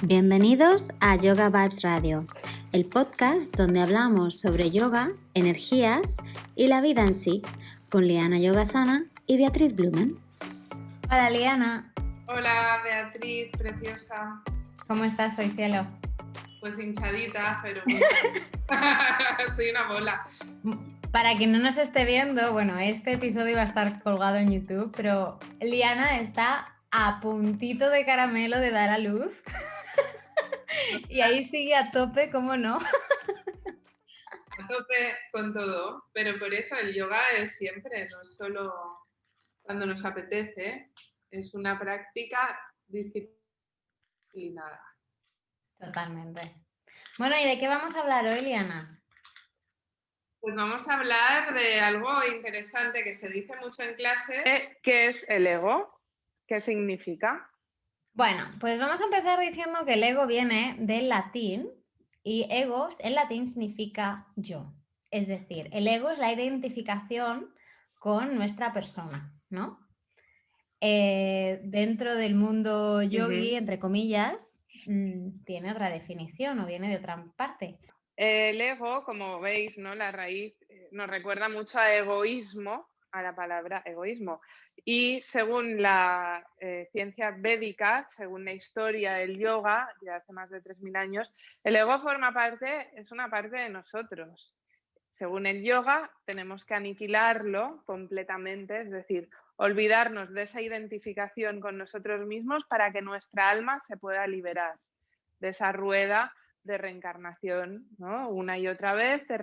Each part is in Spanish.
Bienvenidos a Yoga Vibes Radio, el podcast donde hablamos sobre yoga, energías y la vida en sí, con Liana Yogasana y Beatriz Blumen. Hola, Liana. Hola, Beatriz, preciosa. ¿Cómo estás hoy, cielo? Pues hinchadita, pero muy soy una bola. Para quien no nos esté viendo, bueno, este episodio va a estar colgado en YouTube, pero Liana está a puntito de caramelo de dar a luz. Y ahí sigue a tope, ¿cómo no? A tope con todo, pero por eso el yoga es siempre, no es solo cuando nos apetece, es una práctica disciplinada. Totalmente. Bueno, ¿y de qué vamos a hablar hoy, Liana? Pues vamos a hablar de algo interesante que se dice mucho en clase. ¿Qué es el ego? ¿Qué significa? Bueno, pues vamos a empezar diciendo que el ego viene del latín y egos en latín significa yo. Es decir, el ego es la identificación con nuestra persona, ¿no? Dentro del mundo yogi, entre comillas, tiene otra definición o viene de otra parte. El ego, como veis, ¿no? La raíz nos recuerda mucho a egoísmo, a la palabra egoísmo. Y según la ciencia védica, según la historia del yoga, de hace más de 3.000 años, el ego es una parte de nosotros. Según el yoga, tenemos que aniquilarlo completamente, es decir, olvidarnos de esa identificación con nosotros mismos para que nuestra alma se pueda liberar de esa rueda de reencarnación, ¿no? Una y otra vez te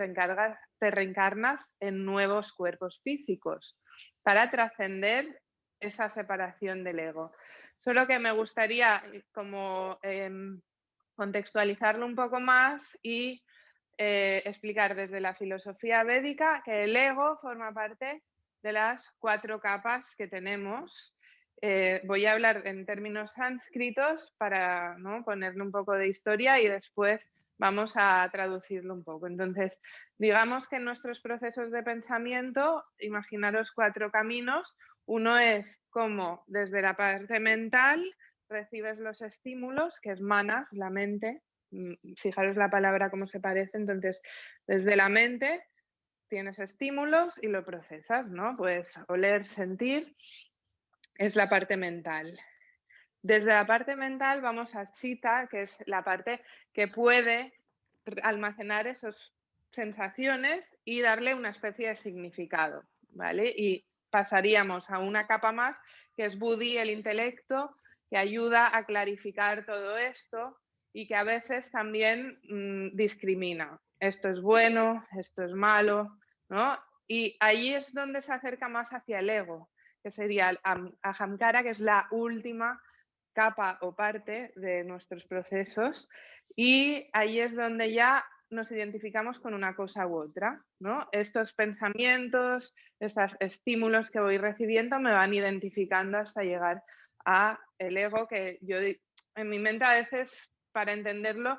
reencarnas en nuevos cuerpos físicos para trascender esa separación del ego. Solo que me gustaría como contextualizarlo un poco más y explicar desde la filosofía védica que el ego forma parte de las 4 capas que tenemos. Voy a hablar en términos sánscritos para, ¿no?, ponerle un poco de historia y después vamos a traducirlo un poco. Entonces, digamos que en nuestros procesos de pensamiento, imaginaros 4 caminos. Uno es cómo desde la parte mental recibes los estímulos, que es manas, la mente. Fijaros la palabra cómo se parece. Entonces, desde la mente tienes estímulos y lo procesas, ¿no? Pues oler, sentir, es la parte mental. Desde la parte mental vamos a Chitta, que es la parte que puede almacenar esas sensaciones y darle una especie de significado, ¿vale? Y pasaríamos a una capa más, que es Buddhi, el intelecto, que ayuda a clarificar todo esto y que a veces también discrimina. Esto es bueno, esto es malo, ¿no? Y ahí es donde se acerca más hacia el ego, que sería el ahamkara, que es la última capa o parte de nuestros procesos, y ahí es donde ya nos identificamos con una cosa u otra, ¿no? Estos pensamientos, estos estímulos que voy recibiendo me van identificando hasta llegar a el ego, que yo en mi mente a veces, para entenderlo,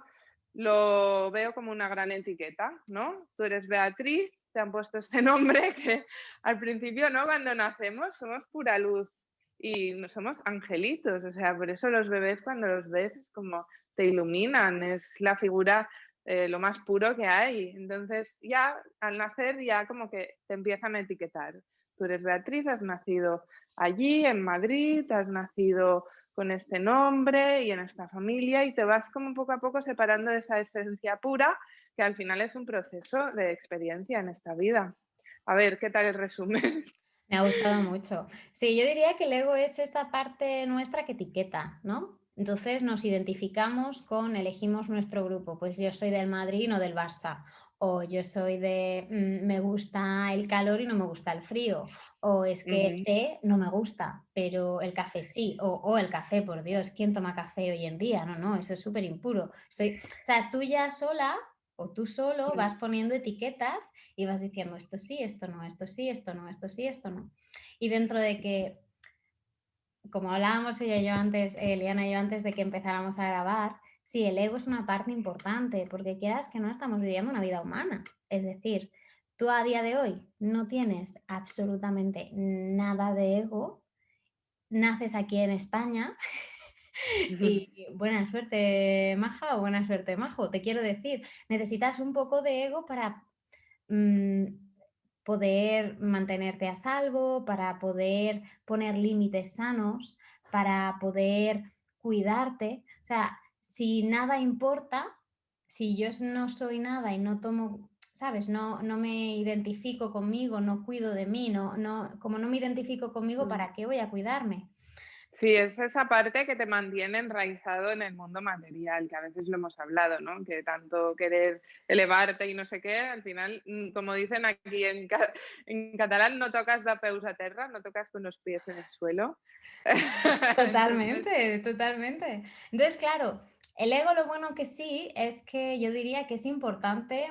lo veo como una gran etiqueta, ¿no? Tú eres Beatriz, te han puesto este nombre que al principio, ¿no? Cuando nacemos somos pura luz y no somos angelitos, o sea, por eso los bebés cuando los ves es como te iluminan, es la figura lo más puro que hay. Entonces ya al nacer ya como que te empiezan a etiquetar. Tú eres Beatriz, has nacido allí en Madrid, has nacido con este nombre y en esta familia, y te vas como poco a poco separando de esa esencia pura, que al final es un proceso de experiencia en esta vida. A ver, ¿qué tal el resumen? Me ha gustado mucho. Sí, yo diría que el ego es esa parte nuestra que etiqueta, ¿no? Entonces nos identificamos con, elegimos nuestro grupo, pues yo soy del Madrid, no del Barça, o yo soy de me gusta el calor y no me gusta el frío, o es que el té no me gusta, pero el café sí, o el café, por Dios, ¿quién toma café hoy en día? No, no, eso es súper impuro. O sea, tú ya sola o tú solo vas poniendo etiquetas y vas diciendo esto sí, esto no, esto sí, esto no, esto sí, esto no. Y dentro de que, como hablábamos ella y yo antes, Eliana y yo antes de que empezáramos a grabar, sí, el ego es una parte importante, porque quieras que no estamos viviendo una vida humana. Es decir, tú a día de hoy no tienes absolutamente nada de ego, naces aquí en España Y buena suerte, Maja, o buena suerte, Majo. Te quiero decir, necesitas un poco de ego para mm, poder mantenerte a salvo, para poder poner límites sanos, para poder cuidarte. O sea, si nada importa, si yo no soy nada y no tomo, ¿sabes? No me identifico conmigo, no cuido de mí, como no me identifico conmigo, Mm. ¿para qué voy a cuidarme? Sí, es esa parte que te mantiene enraizado en el mundo material, que a veces lo hemos hablado, ¿no? Que tanto querer elevarte y no sé qué, al final, como dicen aquí en catalán, no tocas de peus a terra, no tocas con los pies en el suelo. Entonces, Totalmente, totalmente. Entonces, claro, el ego lo bueno que sí es que yo diría que es importante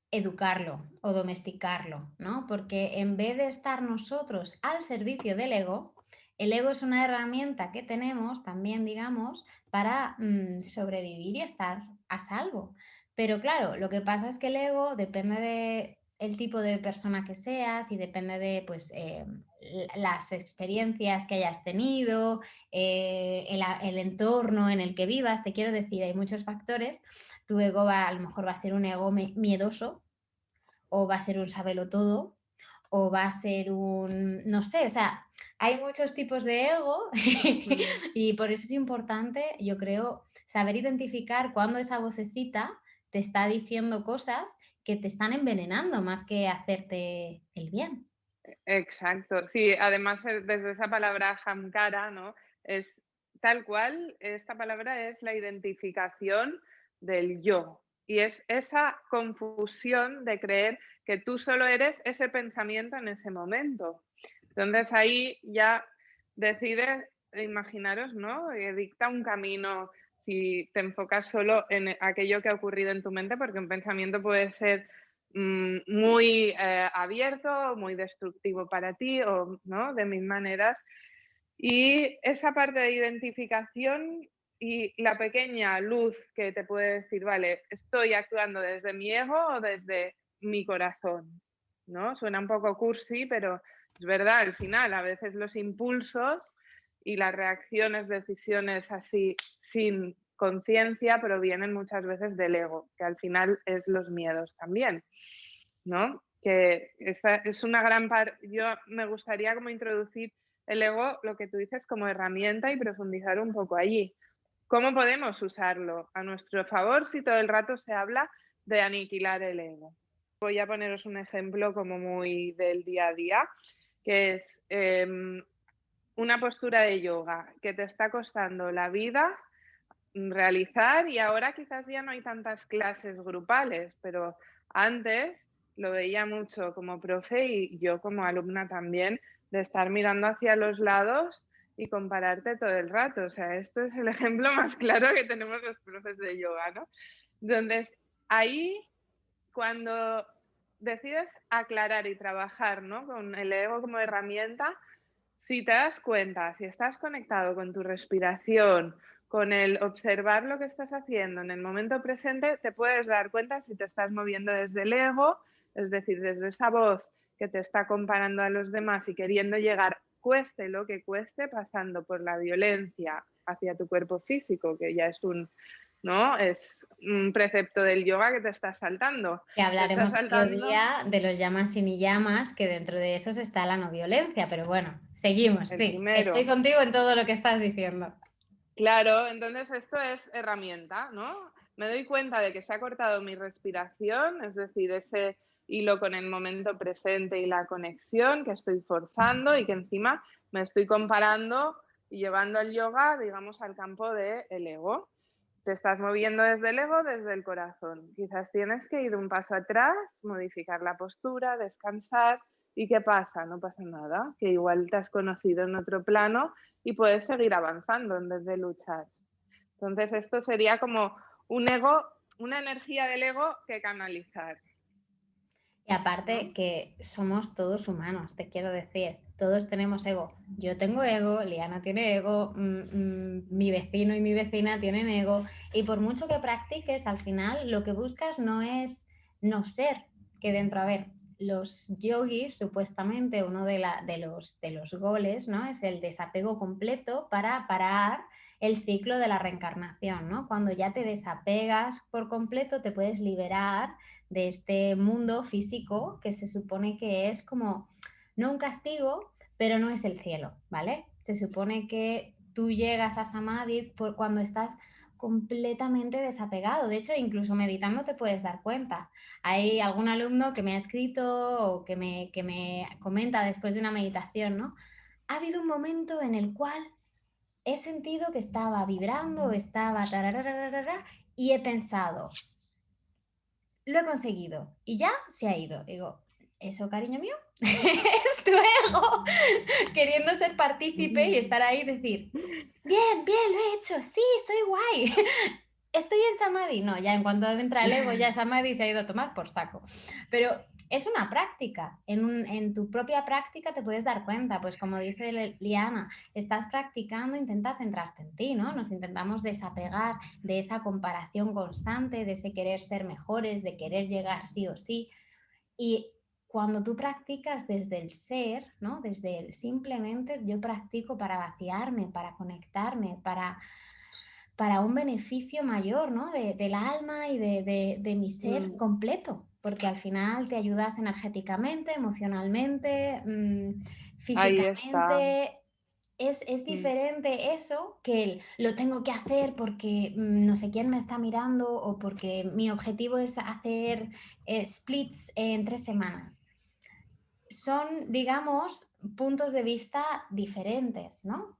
educarlo o domesticarlo, ¿no? Porque en vez de estar nosotros al servicio del ego, el ego es una herramienta que tenemos también, digamos, para sobrevivir y estar a salvo. Pero claro, lo que pasa es que el ego depende de el tipo de persona que seas y depende de pues, las experiencias que hayas tenido, el entorno en el que vivas. Te quiero decir, hay muchos factores. Tu ego a lo mejor va a ser un ego miedoso, o va a ser un todo, o va a ser un, no sé, o sea, hay muchos tipos de ego mm, y por eso es importante, yo creo, saber identificar cuándo esa vocecita te está diciendo cosas que te están envenenando más que hacerte el bien. exacto. Sí, además desde esa palabra hamkara, ¿no? Es tal cual, esta palabra es la identificación del yo. Y es esa confusión de creer que tú solo eres ese pensamiento en ese momento. Entonces ahí ya decides, imaginaros, ¿no? Dicta un camino si te enfocas solo en aquello que ha ocurrido en tu mente, porque un pensamiento puede ser muy abierto, muy destructivo para ti, o ¿no? De mil maneras. Y esa parte de identificación y la pequeña luz que te puede decir, vale, estoy actuando desde mi ego o desde mi corazón, ¿no? Suena un poco cursi, pero es verdad, al final, a veces los impulsos y las reacciones, decisiones así sin conciencia provienen muchas veces del ego, que al final es los miedos también, ¿no? Que esta es una gran parte, yo me gustaría como introducir el ego, lo que tú dices, como herramienta y profundizar un poco allí. ¿Cómo podemos usarlo a nuestro favor si todo el rato se habla de aniquilar el ego? Voy a poneros un ejemplo como muy del día a día, que es una postura de yoga que te está costando la vida realizar y ahora quizás ya no hay tantas clases grupales, pero antes lo veía mucho como profe y yo como alumna también, de estar mirando hacia los lados y compararte todo el rato. O sea, esto es el ejemplo más claro que tenemos los profes de yoga, ¿no? Entonces, ahí cuando decides aclarar y trabajar, ¿no? Con el ego como herramienta, si te das cuenta, si estás conectado con tu respiración, con el observar lo que estás haciendo en el momento presente, te puedes dar cuenta si te estás moviendo desde el ego, es decir, desde esa voz que te está comparando a los demás y queriendo llegar, cueste lo que cueste, pasando por la violencia hacia tu cuerpo físico, que ya es ¿no? Es un precepto del yoga que te está saltando. Que Te está hablaremos otro saltando día de los llamas y ni llamas, que dentro de esos está la no violencia, pero bueno, seguimos, el sí, estoy primero. contigo en todo lo que estás diciendo. Claro, entonces esto es herramienta, ¿no? Me doy cuenta de que se ha cortado mi respiración, es decir, ese hilo con el momento presente y la conexión que estoy forzando y que encima me estoy comparando y llevando el yoga, digamos, al campo del ego. Te estás moviendo desde el ego, desde el corazón. Quizás tienes que ir un paso atrás, modificar la postura, descansar. ¿Y qué pasa? No pasa nada, que igual te has conocido en otro plano y puedes seguir avanzando en vez de luchar. Entonces, esto sería como un ego, una energía del ego que canalizar, Y aparte ¿no? que somos todos humanos, te quiero decir, todos tenemos ego. Yo tengo ego, Liana tiene ego, mi vecino y mi vecina tienen ego, y por mucho que practiques, al final lo que buscas no es no ser, que dentro, a ver, los yogis, supuestamente, uno de los goles, ¿no? Es el desapego completo para parar el ciclo de la reencarnación, ¿no? Cuando ya te desapegas por completo, te puedes liberar de este mundo físico que se supone que es como, no un castigo, pero no es el cielo, ¿vale? Se supone que tú llegas a Samadhi cuando estás completamente desapegado. De hecho, incluso meditando te puedes dar cuenta. Hay algún alumno que me ha escrito o que me comenta después de una meditación, ¿no? Ha habido un momento en el cual he sentido que estaba vibrando, estaba tararararara, y he pensado, lo he conseguido y ya se ha ido. Digo, ¿eso, cariño mío? Es tu ego queriendo ser partícipe y estar ahí y decir, bien, bien, lo he hecho, sí, soy guay. Estoy en Samadhi. No, ya en cuanto entra el ego, ya Samadhi se ha ido a tomar por saco. Pero es una práctica. En tu propia práctica te puedes dar cuenta. Pues como dice Liana, estás practicando, intenta centrarte en ti, ¿no? Nos intentamos desapegar de esa comparación constante, de ese querer ser mejores, de querer llegar sí o sí. Y cuando tú practicas desde el ser, ¿no? Desde el simplemente yo practico para vaciarme, para conectarme, para un beneficio mayor, ¿no? Del alma y de mi ser completo, porque al final te ayudas energéticamente, emocionalmente, Ahí está. físicamente. Es diferente eso que el lo tengo que hacer porque no sé quién me está mirando o porque mi objetivo es hacer splits en 3 semanas. Son, digamos, puntos de vista diferentes, ¿no?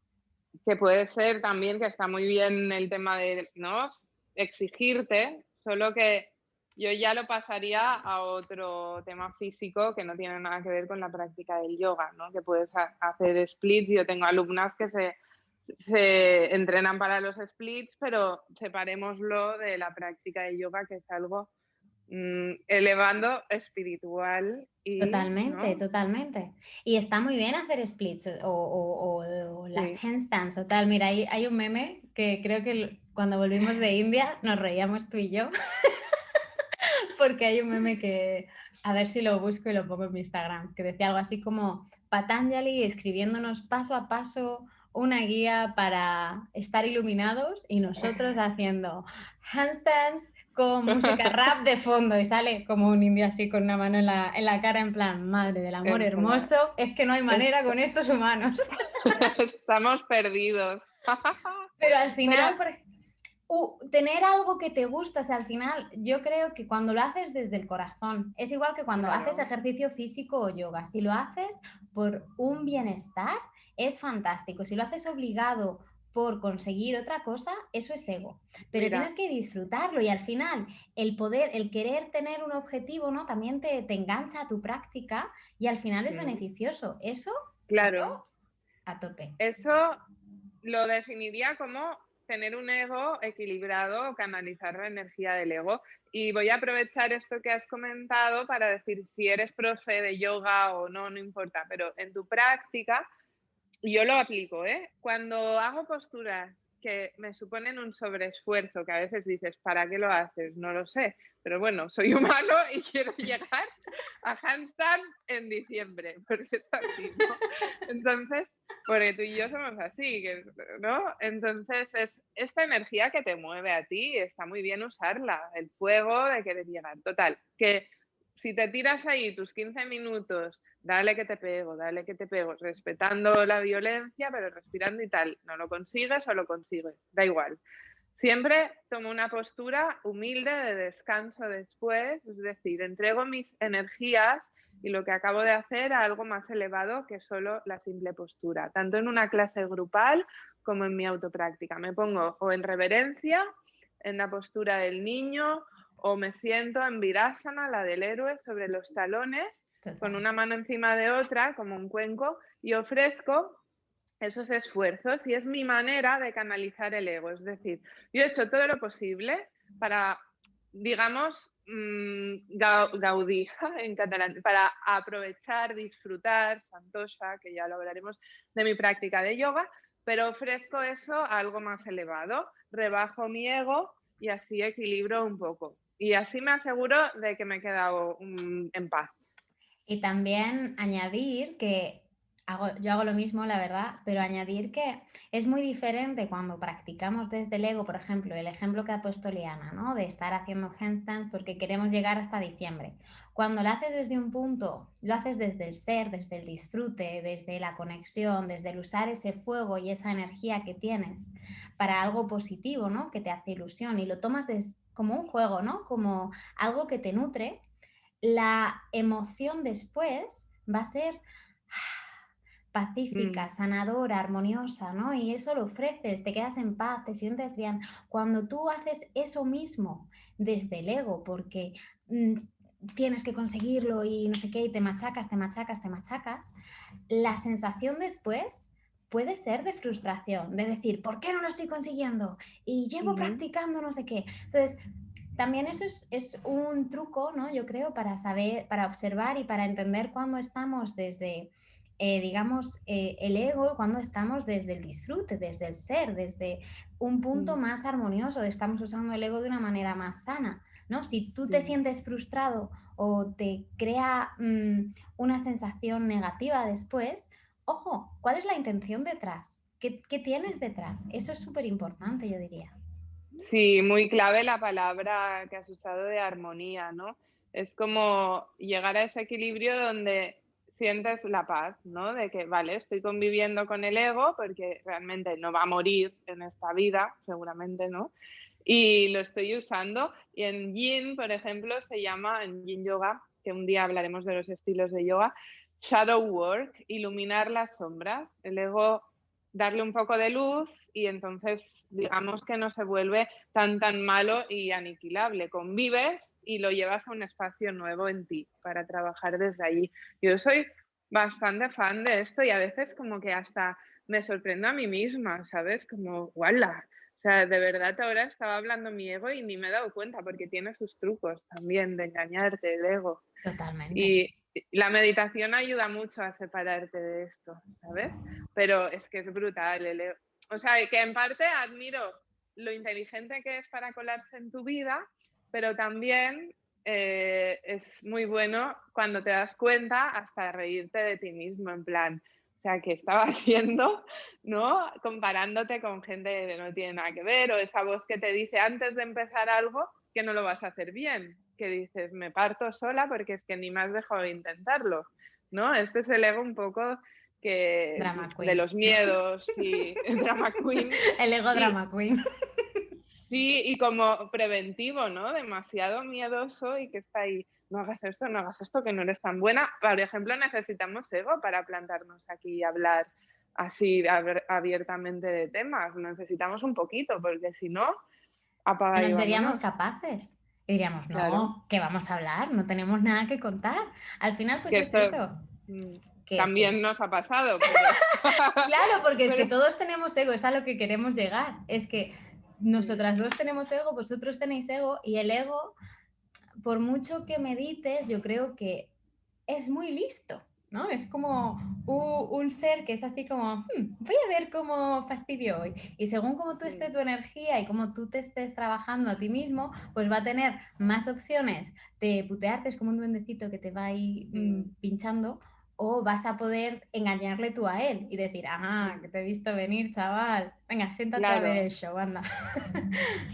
Que puede ser también que está muy bien el tema de, ¿no? Exigirte, solo que yo ya lo pasaría a otro tema físico que no tiene nada que ver con la práctica del yoga, ¿no? Que puedes hacer splits. Yo tengo alumnas que se entrenan para los splits, pero separémoslo de la práctica de yoga, que es algo elevando espiritual y, Totalmente, ¿no? totalmente. Y está muy bien hacer splits o las Sí. handstands o tal. Mira, hay un meme que creo que cuando volvimos de India nos reíamos tú y yo, porque hay un meme que, a ver si lo busco y lo pongo en mi Instagram, que decía algo así como Patanjali escribiéndonos paso a paso una guía para estar iluminados y nosotros haciendo handstands con música rap de fondo y sale como un indio así con una mano en la cara en plan, madre del amor En plan, hermoso, es que no hay manera con estos humanos. estamos perdidos. Pero al Pero final, tener algo que te gusta, o sea, al final yo creo que cuando lo haces desde el corazón, es igual que cuando haces claro, ejercicio físico o yoga, si lo haces por un bienestar, es fantástico, si lo haces obligado por conseguir otra cosa, eso es ego, pero tienes mira, que disfrutarlo y al final el poder, el querer tener un objetivo, ¿no? También te engancha a tu práctica y al final es beneficioso, eso claro, yo a tope. eso lo definiría como tener un ego equilibrado o canalizar la energía del ego. Y voy a aprovechar esto que has comentado para decir si eres profe de yoga o no, no importa, pero en tu práctica yo lo aplico, ¿eh? Cuando hago posturas que me suponen un sobreesfuerzo, que a veces dices, ¿para qué lo haces? No lo sé, pero bueno, soy humano y quiero llegar a handstand en diciembre, porque es así, ¿no? Entonces, porque tú y yo somos así, ¿no? Entonces, es esta energía que te mueve a ti, está muy bien usarla, el fuego de querer llegar. Total, que si te tiras ahí tus 15 minutos, dale que te pego, respetando la violencia, pero respirando y tal, no lo consigues o lo consigues, da igual. Siempre tomo una postura humilde de descanso después, es decir, entrego mis energías y lo que acabo de hacer a algo más elevado que solo la simple postura, tanto en una clase grupal como en mi autopráctica. Me pongo o en reverencia, en la postura del niño, o me siento en virásana, la del héroe, sobre los talones, con Total. una mano encima de otra, como un cuenco, y ofrezco esos esfuerzos y es mi manera de canalizar el ego. Es decir, yo he hecho todo lo posible para, digamos, gaudir en catalán, para aprovechar, disfrutar, santosha, que ya lo hablaremos, de mi práctica de yoga, pero ofrezco eso a algo más elevado, rebajo mi ego y así equilibro un poco. Y así me aseguro de que me he quedado en paz. Y también añadir que yo hago lo mismo, la verdad, pero añadir que es muy diferente cuando practicamos desde el ego, por ejemplo, el ejemplo que ha puesto Liana, ¿no? De estar haciendo handstands porque queremos llegar hasta diciembre. Cuando lo haces desde un punto, lo haces desde el ser, desde el disfrute, desde la conexión, desde el usar ese fuego y esa energía que tienes para algo positivo, ¿no? Que te hace ilusión y lo tomas como un juego, ¿no? Como algo que te nutre. La emoción después va a ser pacífica, sanadora, armoniosa, ¿no? Y eso lo ofreces, te quedas en paz, te sientes bien. Cuando tú haces eso mismo desde el ego, porque tienes que conseguirlo y no sé qué, y te machacas, la sensación después puede ser de frustración, de decir, ¿por qué no lo estoy consiguiendo? Y llevo practicando no sé qué. Entonces, también eso es un truco, ¿no? Yo creo, para saber, para observar y para entender cuándo estamos desde, digamos, el ego, cuando estamos desde el disfrute, desde el ser, desde un punto más armonioso, estamos usando el ego de una manera más sana, ¿no? Si tú te sientes frustrado o te crea una sensación negativa después, ojo, ¿cuál es la intención detrás? ¿Qué tienes detrás? Eso es súper importante, yo diría. Sí, muy clave la palabra que has usado de armonía, ¿no? Es como llegar a ese equilibrio donde sientes la paz, ¿no? De que, vale, estoy conviviendo con el ego porque realmente no va a morir en esta vida, seguramente, ¿no? Y lo estoy usando. Y en Yin, por ejemplo, se llama, en Yin Yoga, que un día hablaremos de los estilos de yoga, shadow work, iluminar las sombras. El ego, darle un poco de luz y entonces digamos que no se vuelve tan malo y aniquilable. Convives y lo llevas a un espacio nuevo en ti para trabajar desde allí. Yo soy bastante fan de esto y a veces como que hasta me sorprendo a mí misma, ¿sabes? Como, ¡guala! O sea, de verdad ahora estaba hablando mi ego y ni me he dado cuenta porque tiene sus trucos también de engañarte, el ego. Totalmente. Y la meditación ayuda mucho a separarte de esto, ¿sabes? Pero es que es brutal. O sea, que en parte admiro lo inteligente que es para colarse en tu vida, pero también es muy bueno cuando te das cuenta hasta reírte de ti mismo, en plan, o sea, ¿qué estaba haciendo? ¿No? Comparándote con gente que no tiene nada que ver, o esa voz que te dice antes de empezar algo que no lo vas a hacer bien, que dices, me parto sola porque es que ni me has dejado de intentarlo, ¿no? Este es el ego un poco que Drama de queen. los miedos y drama queen. El ego Y, drama queen. sí, y como preventivo, ¿no? Demasiado miedoso y que está ahí, no hagas esto, que no eres tan buena. Por ejemplo, necesitamos ego para plantarnos aquí y hablar así abiertamente de temas. Necesitamos un poquito, porque si no, apaga y Nos veríamos vámonos. capaces. Y diríamos, Claro, no, ¿qué vamos a hablar? No tenemos nada que contar. Al final, pues que es esto eso. Que también sí. nos ha pasado, pero... Claro, porque es que pero todos tenemos ego, es a lo que queremos llegar. Es que sí. nosotras dos tenemos ego, vosotros tenéis ego, y el ego, por mucho que medites, yo creo que es muy listo, ¿no? Es como un ser que es así como, voy a ver cómo fastidio hoy. Y según cómo tú estés tu energía y cómo tú te estés trabajando a ti mismo, pues va a tener más opciones de putearte, es como un duendecito que te va ahí pinchando, o vas a poder engañarle tú a él y decir, ajá, que te he visto venir, chaval. Venga, siéntate a ver el Claro. show, anda.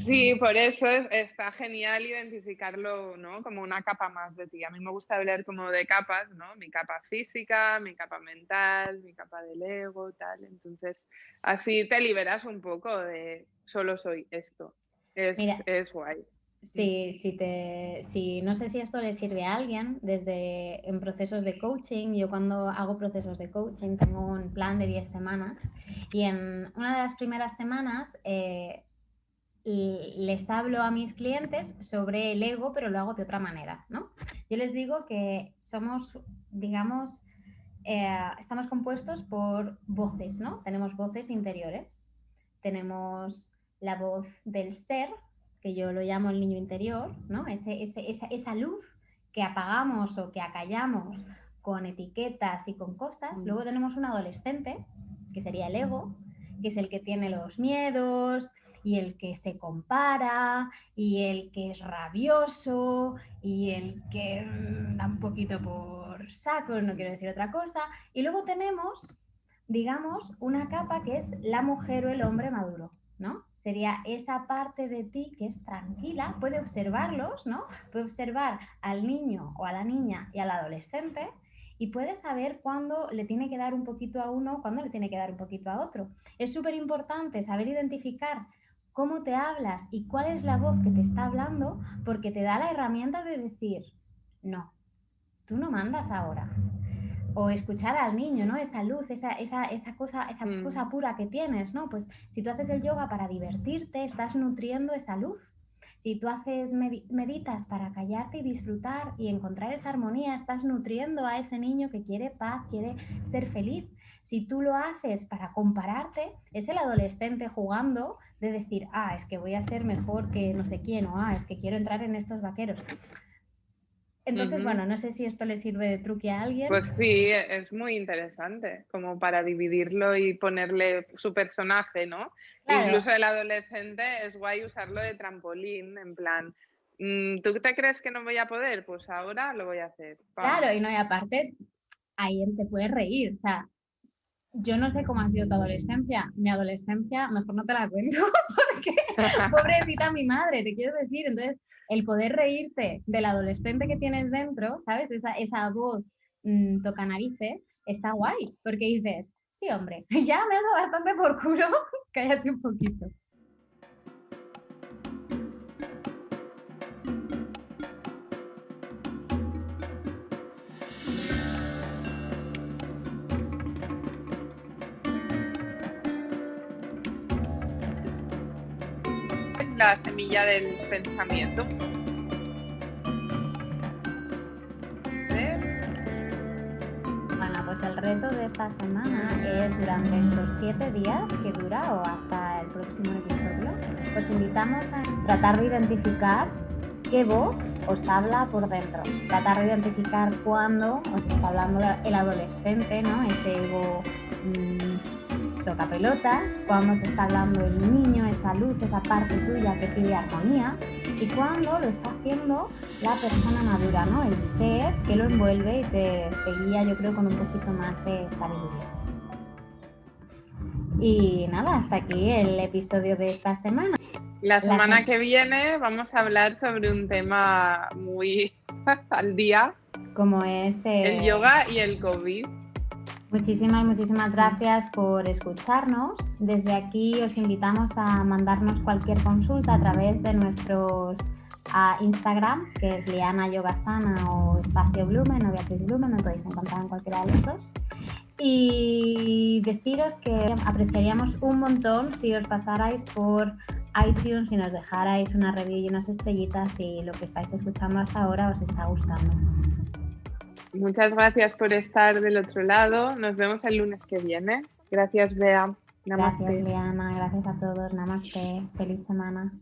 Sí, por eso está genial identificarlo, ¿no? Como una capa más de ti. A mí me gusta hablar como de capas, ¿no? Mi capa física, mi capa mental, mi capa del ego, tal. Entonces, así te liberas un poco de solo soy esto. Mira, Es guay. si no sé si esto le sirve a alguien desde en procesos de coaching. Yo cuando hago procesos de coaching tengo un plan de 10 semanas y en una de las primeras semanas les hablo a mis clientes sobre el ego, pero lo hago de otra manera, ¿no? Yo les digo que somos, digamos, estamos compuestos por voces, ¿no? Tenemos voces interiores, tenemos la voz del ser, que yo lo llamo el niño interior, ¿no? Esa luz que apagamos o que acallamos con etiquetas y con cosas. Luego tenemos un adolescente, que sería el ego, que es el que tiene los miedos y el que se compara y el que es rabioso y el que da un poquito por por saco, no quiero decir otra cosa. Y luego tenemos, digamos, una capa que es la mujer o el hombre maduro, ¿no? Sería esa parte de ti que es tranquila, puede observarlos, ¿no? Puede observar al niño o a la niña y al adolescente y puede saber cuándo le tiene que dar un poquito a uno, cuándo le tiene que dar un poquito a otro. Es súper importante saber identificar cómo te hablas y cuál es la voz que te está hablando, porque te da la herramienta de decir, no, tú no mandas ahora. O escuchar al niño, ¿no? Esa luz, esa cosa pura que tienes, ¿no? Pues si tú haces el yoga para divertirte, estás nutriendo esa luz. Si tú haces meditas para callarte y disfrutar y encontrar esa armonía, estás nutriendo a ese niño que quiere paz, quiere ser feliz. Si tú lo haces para compararte, es el adolescente jugando de decir, es que voy a ser mejor que no sé quién, o es que quiero entrar en estos vaqueros. Entonces, bueno, no sé si esto le sirve de truque a alguien. Pues sí, es muy interesante, como para dividirlo y ponerle su personaje, ¿no? Claro. Incluso el adolescente es guay usarlo de trampolín, en plan, ¿tú te crees que no voy a poder? Pues ahora lo voy a hacer. ¡Pam! Claro, y aparte, ahí él te puede reír, o sea, yo no sé cómo ha sido tu adolescencia. Mi adolescencia, mejor no te la cuento, porque pobrecita mi madre, te quiero decir. Entonces, el poder reírte del adolescente que tienes dentro, ¿sabes? Esa voz toca narices, está guay, porque dices, sí, hombre, ya me has dado bastante por culo, cállate un poquito. La semilla del pensamiento. Bueno, pues el reto de esta semana es durante estos 7 días que dura o hasta el próximo episodio, os invitamos a tratar de identificar qué voz os habla por dentro, tratar de identificar cuándo os está hablando el adolescente, ¿no? Ese ego toca pelota, cuando se está hablando el niño, esa luz, esa parte tuya que pide armonía, y cuando lo está haciendo la persona madura, ¿no? El ser que lo envuelve y te guía, yo creo, con un poquito más de sabiduría. Y nada, hasta aquí el episodio de esta semana. La semana que viene vamos a hablar sobre un tema muy al día, como es el yoga y el COVID. Muchísimas gracias por escucharnos. Desde aquí os invitamos a mandarnos cualquier consulta a través de nuestros Instagram, que es Liana Yogasana o Espacio Blumen o Beatriz Blumen, me podéis encontrar en cualquiera de estos. Y deciros que apreciaríamos un montón si os pasarais por iTunes y nos dejarais una review y unas estrellitas si lo que estáis escuchando hasta ahora os está gustando. Muchas gracias por estar del otro lado. Nos vemos el lunes que viene. Gracias, Bea. Namaste. Gracias, Liana. Gracias a todos. Namaste. Feliz semana.